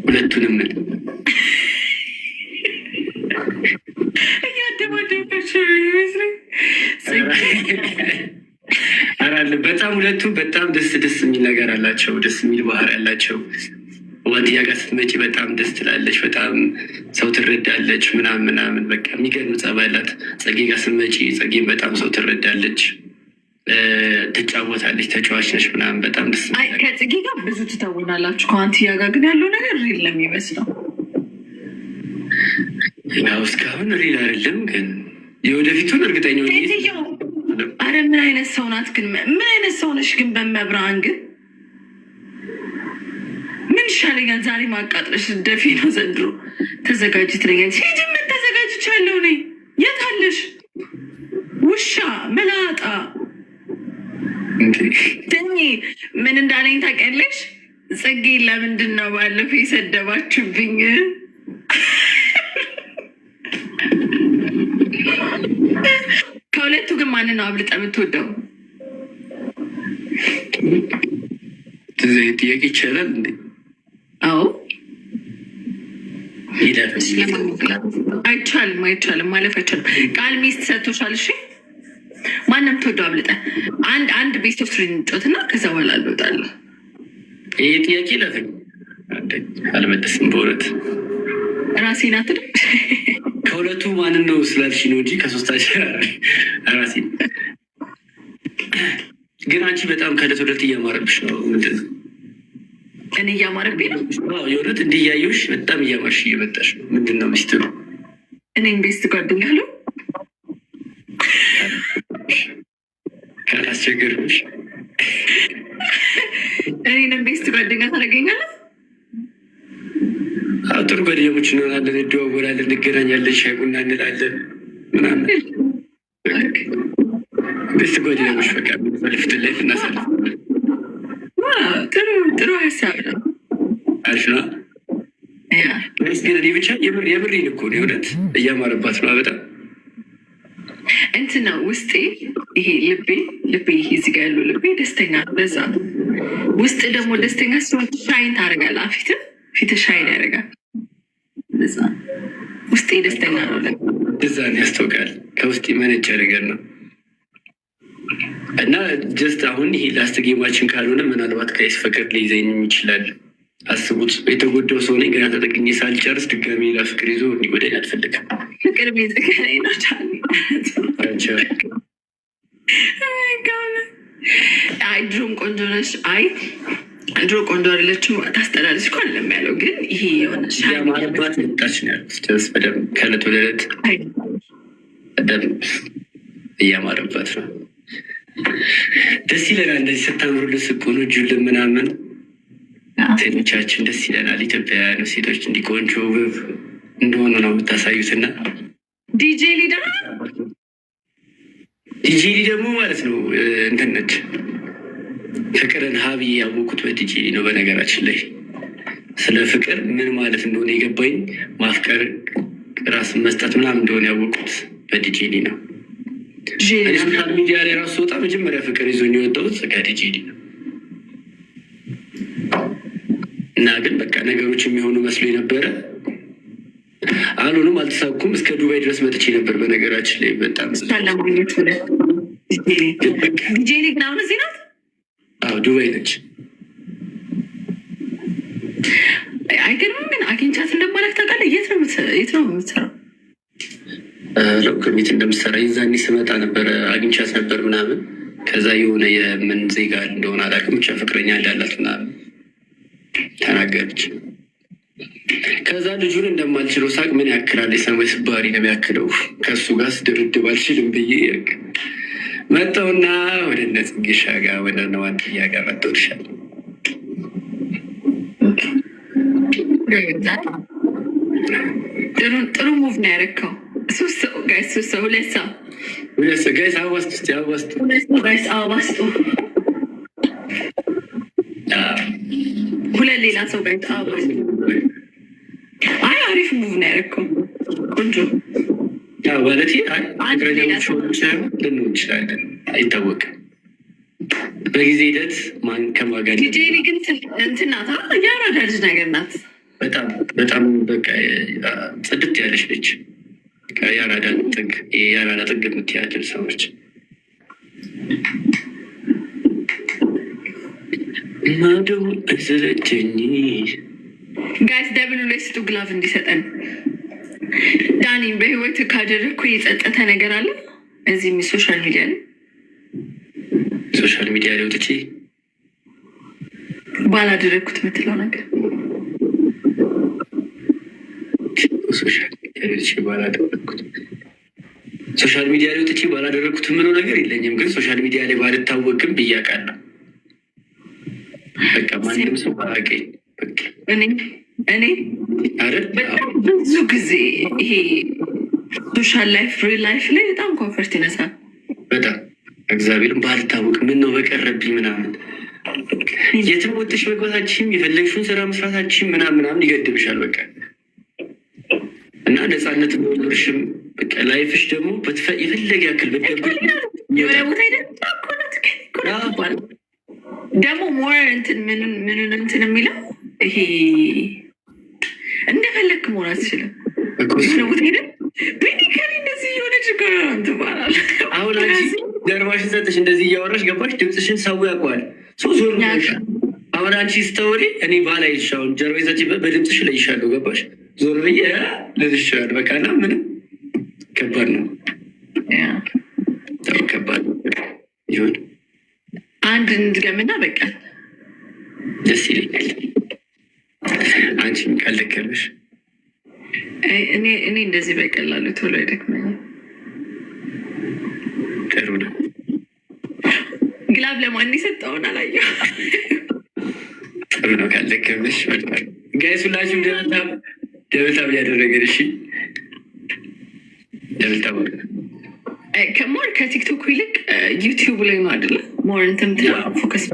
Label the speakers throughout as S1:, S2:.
S1: ሁለቱንም አራለ በጣም ሁለቱ በጣም ደስ የሚል ነገር አላቸው። ደስ የሚል ባህር ያላቸው። ዋንትያ ጋር ስትመጪ በጣም ደስ ትላለች። በጣም ሰው ትረዳለች ምናምን በቃ የሚገርም ጸባይ አላት። ጸጌ ጋር ስትመጪ ጸጌም በጣም ሰው ትረዳለች፣ ትጫወታለች፣ ተጫዋች ነች ምናምን በጣም ደስ።
S2: ከጽጌ ጋር ብዙ ትተውናላችሁ። ከዋንትያ ጋር ግን ያለው ነገር ሪል ነው የሚመስለው።
S1: ያው እስካሁን ሪል አይደለም፣ ግን የወደፊቱን እርግጠኛ
S2: አረ ምን አይነት ሰው ናት ግን? ምን አይነት ሰው ነሽ ግን? በመብርሃን ግን ምን ይሻለኛል? ዛሬ ማቃጥለሽ ደፊ ነው ዘንድሮ። ተዘጋጅ ትለኛለች። ሂጂምን ተዘጋጅቻለሁ እኔ። የት አለሽ ውሻ መላጣ? ትኝ ምን እንዳለኝ ታውቂያለሽ? ጽጌ ለምንድን ነው ባለፈው የሰደባችሁብኝ? ከሁለቱ ግን ማንን ነው አብልጠ የምትወደው?
S1: ጥያቄ ይቻላል እንዴ?
S2: አዎ አይቻልም ማለፍ አይቻልም። ቃል ሚስት ሰጥቶሻል። እሺ ማንም ትወደው አብልጠ? አንድ ቤስት ኦፍ ትሪ እንጫወትና ከዛ በኋላ አልወጣለሁ።
S1: ይሄ ጥያቄ ለፍኝ አልመለስም በእውነት
S2: ራሴ ናት።
S1: ከሁለቱ ማንን ነው ስላልሽ ነው እንጂ ከሶስታችን ራሴ። ግን አንቺ በጣም ከዕለት ወደ ዕለት እያማረብሽ ነው። ምንድን ነው?
S2: እኔ እያማረብኝ ነው?
S1: የእውነት እንዲህ እያየሁሽ በጣም እያማርሽ እየመጣሽ ነው። ምንድን ነው ሚስጥሩ?
S2: እኔም ቤስት ጓደኛ አለው
S1: ካላስቸገርሽ
S2: እኔንም ቤስት ጓደኛ ታደርገኛለህ?
S1: ጥሩ ጓደኛሞች እንሆናለን፣ እንደዋወላለን፣ እንገናኛለን፣ ሻይ ቡና እንላለን ምናምን። ቤስት ጓደኛሞች በቃ የምንፈልፍትን ላይፍ እናሳልፋለን።
S2: ጥሩ ሀሳብ ነው።
S1: አሪፍ ነው። ግን እኔ ብቻ የምሬን እኮ ነው። የእውነት እያማረባት ነው በጣም
S2: እንትን ነው ውስጤ። ይሄ ልቤ ይሄ እዚህ ጋ ያለው ልቤ ደስተኛ ነው። በዛ ነው ውስጥ ደግሞ ደስተኛ ሲሆን ሻይን ታደርጋለህ። ፊትህ ሻይን ያደርጋል። በዛ ውስጤ ደስተኛ ነው።
S1: እዛ ነው ያስታውቃል። ከውስጥ የመነጨ ነገር ነው። እና ጀስት አሁን ይሄ ላስት ጌማችን ካልሆነ ምናልባት ከይስ ፍቅር ሊይዘኝ ይችላል። አስቡት፣ የተጎዳው ሰው ነኝ። ገና ተጠቅኜ ሳልጨርስ ድጋሚ ሌላ ፍቅር ይዞ እንዲጎዳኝ አልፈልግም።
S2: ፍቅር ቤት ነው ድሮም ቆንጆ ነሽ። ድሮ ቆንጆ አይደለችም ታስጠላለች እኮ አይደለም ያለው፣ ግን ይሄ የሆነ
S1: ማለባት መጣች ነው ያሉት። በደምብ ከዕለት ወደ ዕለት በደምብ እያማረባት ነው። ደስ ይለናል። እንደዚህ ስታምሩልን ስቆኑ እጁልን ምናምን ሴቶቻችን ደስ ይለናል። ኢትዮጵያውያን ሴቶች እንዲቆንጆ ውብ እንደሆኑ ነው የምታሳዩትና
S2: ዲጄ ሊ
S1: ደግሞ ማለት ነው እንትን ነች። ፍቅርን ሀቢ ያወቁት በዲጄ ሊ ነው። በነገራችን ላይ ስለ ፍቅር ምን ማለት እንደሆነ የገባኝ ማፍቀር፣ ራስን መስጠት ምናምን እንደሆነ ያወቁት በዲጄ ሊ ነው። ሶሻል ሚዲያ ላይ ራሱ ወጣ መጀመሪያ ፍቅር ይዞኝ የወጣሁት ከዲጄ ሊ ነው። እና ግን በቃ ነገሮች የሚሆኑ መስሎ ነበረ፣ አልሆኑም፣ አልተሳኩም። እስከ ዱባይ ድረስ መጥቼ ነበር። በነገራችን ላይ በጣም
S2: ዲጄ ሊ ግን አሁን እዚህ ናት።
S1: ዱባይ ነች።
S2: አይገርምም? ግን አግኝቻት እንደማለት ታውቃለህ? የት ነው የምትሰራው?
S1: ቤት እንደምትሰራ የዛኔ ስመጣ ነበረ አግኝቻት ነበር ምናምን። ከዛ የሆነ የምን ዜጋ እንደሆነ አላውቅም፣ ብቻ ፍቅረኛ እንዳላት ምናምን ተናገረች። ከዛ ልጁን እንደማልችለው ሳቅ ምን ያክላል የሰማይ ስባሪ ነው የሚያክለው፣ ከእሱ ጋር ስድብድብ አልችልም ብዬ መጣውና ወደ እነ ጽጌሻ ጋር ወደ እነ ዋንትያ ጋር መጥተውልሻል።
S2: ጥሩ ሙቭ ነው ያደረከው። ሶስት ሰው ሁለት ሰው
S1: ጋይስ አዋስጡ
S2: ሁለት ሌላ ሰው ጋር አሪፍ ሙቭ ነው ያደረከው። ቆንጆ
S1: ማለት ልንሆን እንችላለን፣ አይታወቅም። በጊዜ ሂደት ማን ከማጋ
S2: ዲጄ ሊ ግን እንትን ናት፣ ያራዳ ልጅ ነገር ናት።
S1: በጣም በጣም በቃ ጽድት ያለች ነች። የአራዳ ጥግ የአራዳ ጥግ የምትያቸው ሰዎች ማደው አይሰለቸኝ።
S2: ጋይስ ደብሉ ላይ ስጡ ግላቭ እንዲሰጠን። ዳኒ በህይወት ካደረግኩ የጸጠተ ነገር አለ እዚህም ሶሻል ሚዲያ ላይ ወጥቼ ባላደረግኩት የምትለው ነገር
S1: ሶሻል ሚዲያ ላይ ወጥቼ ባላደረግኩት የምለው ነገር የለኝም። ግን ሶሻል ሚዲያ ላይ ባልታወቅም ብያቃለሁ። በቃ ማንም ሰው ባያውቀኝ
S2: እኔ በጣም ብዙ ጊዜ ይሄ ሶሻል ላይፍ ሪል ላይፍ ላይ በጣም ኮንፈርት ይነሳል።
S1: በጣም እግዚአብሔርን ባልታወቅ ምን ነው በቀረብኝ ምናምን የትም ወጥሽ መግባታችን የፈለግሽውን ስራ መስራታችን ምናምን ይገድብሻል። በቃ እና ነፃነት ኖርሽም በቃ ላይፍሽ ደግሞ የፈለገ ያክል በደብቅ
S2: ደግሞ ሞር ምንን እንትን የሚለው ይሄ እንደፈለግክ መሆን አትችልም። ቦታ ሄደ ቤኒከሪ እንደዚህ የሆነ ችግር ትባላል።
S1: አሁን አንቺ ጀርባሽን ሰጥሽ እንደዚህ እያወራሽ ገባሽ፣ ድምፅሽን ሰው ያውቀዋል። ዞር አሁን አንቺ ስተወሪ እኔ ባላይሽ አሁን ጀርባ ሰጭ በድምፅሽ ላይ ይሻለሁ ገባሽ፣ ዞር ብዬ ልልሽ ይችላል። በቃ እና ምንም ከባድ ነው፣ ከባድ ይሆን
S2: አንድ እንድገምና በቃ
S1: ደስ ይለኛል። አንቺም ካልደከመሽ
S2: እኔ እንደዚህ በቀላሉ ቶሎ አይደክመኝም።
S1: ጥሩ ነው።
S2: ግላብ ለማን የሰጠውን አላየሁ።
S1: ጥሩ ነው ካልደከመሽ። ጋይስ ሁላችሁም ደብልታብ ያደረገን እሺ፣ ደብልታብ
S2: ከሞር ከቲክቶክ ይልቅ ዩቲዩብ ላይ ነው አይደለ? ሞር እንትን ፎከስ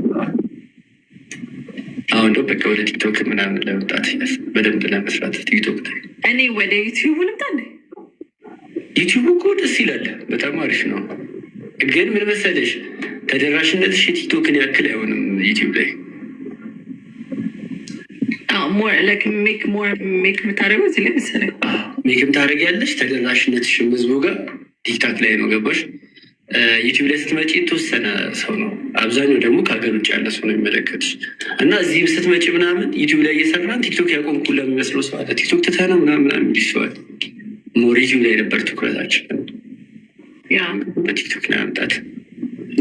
S1: አሁን ደግሞ በቃ ወደ ቲክቶክ ምናምን ለመምጣት በደንብ ለመስራት ቲክቶክ
S2: እኔ ወደ ዩቲዩብ ልምጣ።
S1: ዩቲዩብ እኮ ደስ ይላል፣ በጣም አሪፍ ነው። ግን ምን መሰለሽ ተደራሽነትሽ የቲክቶክን ያክል አይሆንም ዩቲዩብ ላይ። ሜክ
S2: የምታደርገው እዚህ ላይ መሰለኝ
S1: ሜክ የምታደርጊያለሽ ተደራሽነትሽም ህዝቡ ጋር ቲክታክ ላይ ነው ገባሽ። ዩቲዩብ ላይ ስትመጪ የተወሰነ ሰው ነው፣ አብዛኛው ደግሞ ከሀገር ውጭ ያለ ሰው ነው የሚመለከትሽ። እና እዚህ ስትመጪ ምናምን ዩቲዩብ ላይ እየሰራን ቲክቶክ ያቆምኩ ለሚመስለው ሰው አለ። ቲክቶክ ትተና ምናምን ይሰዋል። ሞር ዩቲዩብ ላይ ነበር ትኩረታችን፣ በቲክቶክ ላይ መምጣት።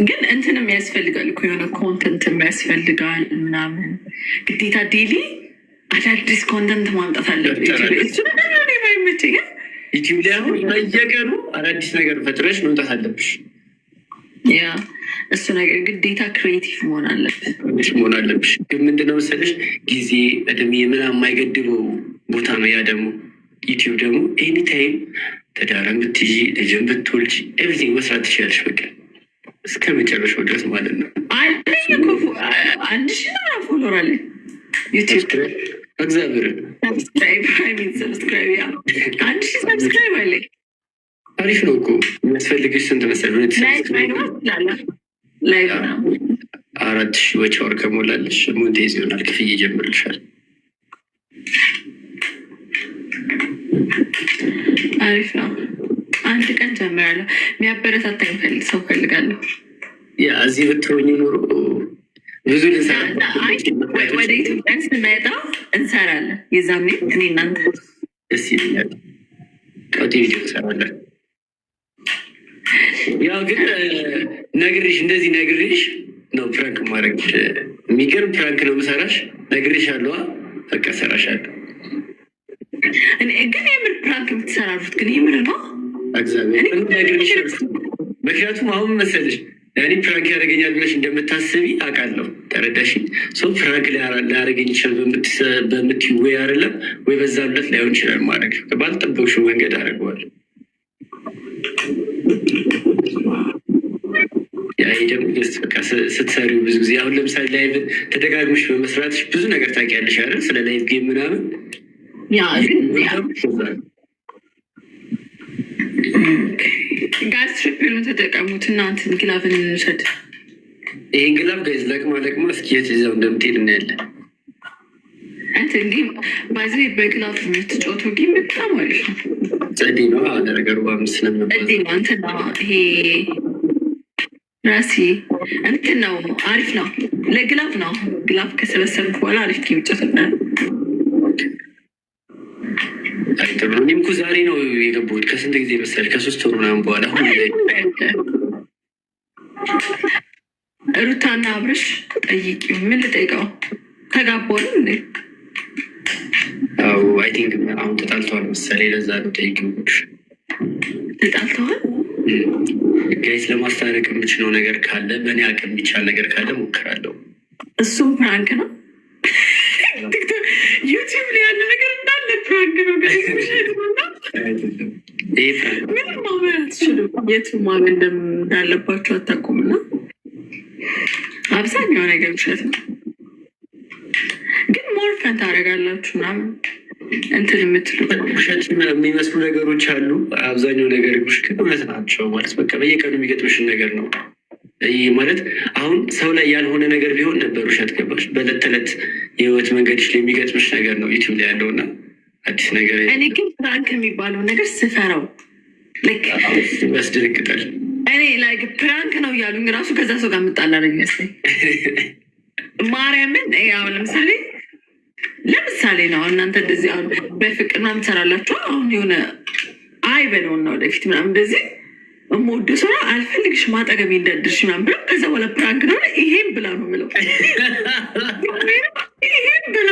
S2: ግን እንትንም ያስፈልጋል እኮ የሆነ ኮንተንትም ያስፈልጋል ምናምን፣ ግዴታ ዴይሊ አዳዲስ ኮንተንት ማምጣት አለብን።
S1: ዩቲዩብ ላይ አሁን በየቀኑ አዳዲስ ነገር ፈጥረሽ መምጣት አለብሽ።
S2: እሱ ነገር ግዴታ ክሬቲቭ መሆን
S1: አለብሽ። ግን ምንድነው መሰለሽ ጊዜ እድሜ ምናምን የማይገድበው ቦታ ነው። ያ ደግሞ ዩቲዩብ ደግሞ ኤኒታይም ትዳርን ብትይዢ ልጅን ብትወልጂ ኤቭሪቲንግ መስራት ትችላለሽ። በቃ እስከ መጨረሻው ድረስ ማለት ነው።
S2: 1000 ፎሎወር አለ ዩቲዩብ።
S1: እግዚአብሔር
S2: ሰብስክራይብ 1000 አለ።
S1: አሪፍ ነው እኮ። የሚያስፈልግሽ ስንት መሰለሽ? 4000 ወጪ ወር ከሞላለሽ ሞኔታይዝ ይሆናል፣ ክፍያ ይጀምርልሻል።
S2: አሪፍ ነው። አንድ ቀን ጀምራለሁ። የሚያበረታታኝ ሰው ፈልጋለሁ።
S1: እዚህ ብትሆኝ ኖሮ ብዙ ልንሰራ
S2: ወደ ኢትዮጵያ ስመጣ እንሰራለን። የዛኔ እኔ እናንተ
S1: ደስ ይለኛል። ቀጥ ቪዲዮ እንሰራለን። ያው ግን ነግሬሽ እንደዚህ ነግሬሽ ነው ፕራንክ ማድረግ። የሚገርም ፕራንክ ነው የምሰራሽ። ነግሬሽ አለዋ በቃ እሰራሻለሁ።
S2: ግን የምር ፕራንክ የምትሰራሩት ግን የምር ነው
S1: እግዚአብሔር ነግሬሽ። ምክንያቱም አሁን መሰለሽ እኔ ፕራንክ ያደረገኛል ብለሽ እንደምታስቢ አውቃለሁ። ተረዳሽ? ሰው ፕራንክ ሊያደረገኝ ይችላል በምትይው ወይ አይደለም ወይ በዛ ብለት ላይሆን ይችላል። ማድረግ ባልጠበቅሽው መንገድ አደርገዋለሁ። ያ ደግሞ በቃ ስትሰሪው ብዙ ጊዜ አሁን ለምሳሌ ላይቭ ተደጋግመሽ በመስራትሽ ብዙ ነገር ታውቂያለሽ አይደል? ስለ ላይቭ ጌም ምናምን
S2: ጋዝ ትሪፕሉን ተጠቀሙት እና እንትን ግላብን እንውሰድ።
S1: ይህን ግላብ ጋይዝ ለቅማ እስኪ የት ይዘው እንደምትሄድ እናያለን።
S2: እንትን ጌም ባይዘ በግላፍ የምትጫወተው ጌም በጣም አሪፍ ነው።
S1: ጸዴ ነው ነገሩ። በአምስት ስለምንባል
S2: ነው እንትን ነው ይሄ ራሲ እንትን ነው አሪፍ ነው። ለግላፍ ነው። ግላፍ ከሰበሰብክ በኋላ አሪፍ ጌም ይጫወታል።
S1: እኔም እኮ ዛሬ ነው የገባሁት። ከስንት ጊዜ መሰለሽ? ከ3 ወር ምናምን በኋላ
S2: ሩታና አብርሽ ጠይቂ። ምን ልጠይቀው? ተጋባሉ እንዴ?
S1: አዎ አይ ቲንክ አሁን ተጣልተዋል መሰለኝ። ለዛ ነው ጠይቂው።
S2: ተጣልተዋል?
S1: ጋይስ ለማስታረቅ የምችለው ነገር ካለ በእኔ አቅም የሚቻል ነገር ካለ ሞክራለሁ።
S2: እሱም ፕራንክ ነው። ዩቲዩብ ላይ ያለ ነገር እንዳለ ፕራንክ ነው። ምንም ማመን አትችሉም። የቱ ማመን እንዳለባቸው አታውቁምና አብዛኛው ነገር ውሸት ነው። ግን ሞር ፈን ታደርጋላችሁ ምናምን እንትን የምትሉ
S1: ውሸት የሚመስሉ ነገሮች አሉ። አብዛኛው ነገሮች ግን እውነት ናቸው። ማለት በቃ በየቀኑ የሚገጥምሽን ነገር ነው። ይህ ማለት አሁን ሰው ላይ ያልሆነ ነገር ቢሆን ነበር ውሸት። ገባሽ? በዕለት ተዕለት የህይወት መንገድሽ ላይ የሚገጥምሽ ነገር ነው ዩቲዩብ ላይ ያለውና አዲስ ነገር።
S2: እኔ ግን ፕራንክ የሚባለው ነገር ስፈራው
S1: ያስደነግጣል።
S2: እኔ ላይክ ፕራንክ ነው እያሉኝ ራሱ ከዛ ሰው ጋር የምጣላ ነው የሚመስለኝ። ማርያምን አሁን ለምሳሌ ነው እናንተ እንደዚህ አሁን በፍቅር ምናምን ትሰራላችሁ። አሁን የሆነ አይ በለውና ወደፊት ምናምን እንደዚህ የምወደው ሰው አልፈልግሽም አጠገቤ እንዳትደርሺ ምናምን ብለው ከዛ በኋላ ፕራንክ ነው ይሄን ብላ ነው የምለው። ይሄን ብላ